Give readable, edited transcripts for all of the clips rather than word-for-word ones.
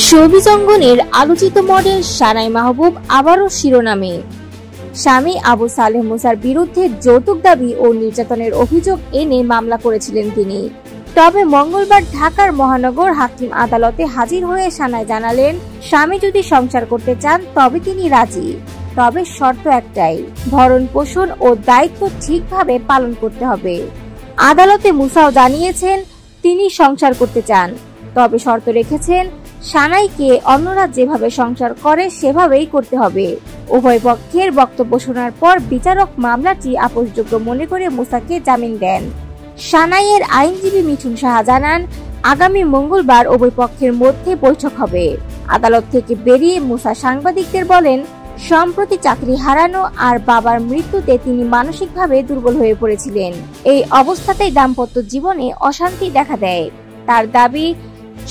Showbiz অঙ্গনের আলোচিত model সানাই মাহবুব আবারও শিরোনামে। স্বামী আবু সালেহ মুসার বিরুদ্ধে যৌতুক দাবি ও নির্যাতনের অভিযোগ এনে মামলা করেছিলেন তিনি। তবে মঙ্গলবার ঢাকার মহানগর হাকিম আদালতে হাজির হয়ে সানাই জানালেন, স্বামী যদি সংসার করতে চান তবে তিনি রাজি, তবে শর্ত একটাই, ভরণ পোষণ ও দায়িত্ব ঠিকভাবে পালন করতে হবে। আদালতে মুসাও জানিয়েছেন তিনি সংসার করতে চান, তবে শর্ত রেখেছেন সানাইকে অন্যরা যেভাবে সংসার করে সেভাবেই করতে হবে। উভয় পক্ষের বক্তব্য শোনার পর বিচারক মামলাটি আপোষযোগ্য মনে করে মুসাকে জামিন দেন। সানাইয়ের আইনজীবী মিঠুন সাহা জানান, আগামী মঙ্গলবার উভয় পক্ষের মধ্যে বৈঠক হবে। আদালত থেকে বেরিয়ে মুসা সাংবাদিকদের বলেন, সম্প্রতি চাকরি হারানো আর বাবার মৃত্যুতে তিনি মানসিকভাবে দুর্বল হয়ে পড়েছিলেন। এই অবস্থাতেই দাম্পত্য জীবনে অশান্তি দেখা দেয়। তার দাবি,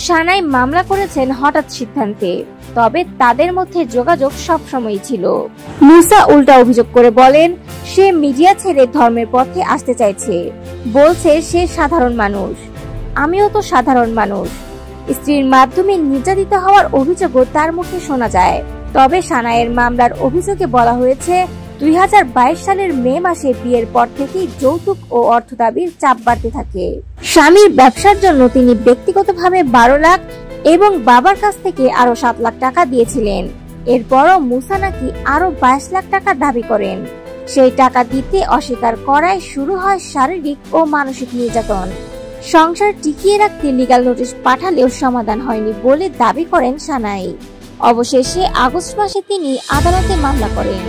সানাই মামলা করেছেন হঠাৎ সিদ্ধান্তে, তবে তাদের মধ্যে যোগাযোগ সবসময়ই ছিল। মুসা উল্টা অভিযোগ করে বলেন, সে মিডিয়া ছেড়ে ধর্মের পথে আসতে চাইছে, বলছে সে সাধারণ মানুষ। আমিও তো সাধারণ মানুষ। স্ত্রীর মাধ্যমে নির্যাতিত হওয়ার অভিযোগও তার মুখে শোনা যায়। তবে সানাইয়ের মামলার অভিযোগে বলা হয়েছে, 2022 সালের মে মাসে বিয়ের পর থেকেই যৌতুক ও অর্থ দাবির চাপ বাড়তে থাকে। স্বামীর ব্যবসার জন্য তিনি ব্যক্তিগতভাবে 12 লাখ এবং বাবার কাছ থেকে আরো 7 লাখ টাকা দিয়েছিলেন। এরপরও মুসা নাকি আরো 22 লাখ টাকা দাবি করেন। সেই টাকা দিতে অস্বীকার করায় শুরু হয় শারীরিক ও মানসিক নির্যাতন। সংসার টিকিয়ে রাখতে লিগ্যাল নোটিশ পাঠালেও সমাধান হয়নি বলে দাবি করেন সানাই। অবশেষে আগস্ট মাসে তিনি আদালতে মামলা করেন।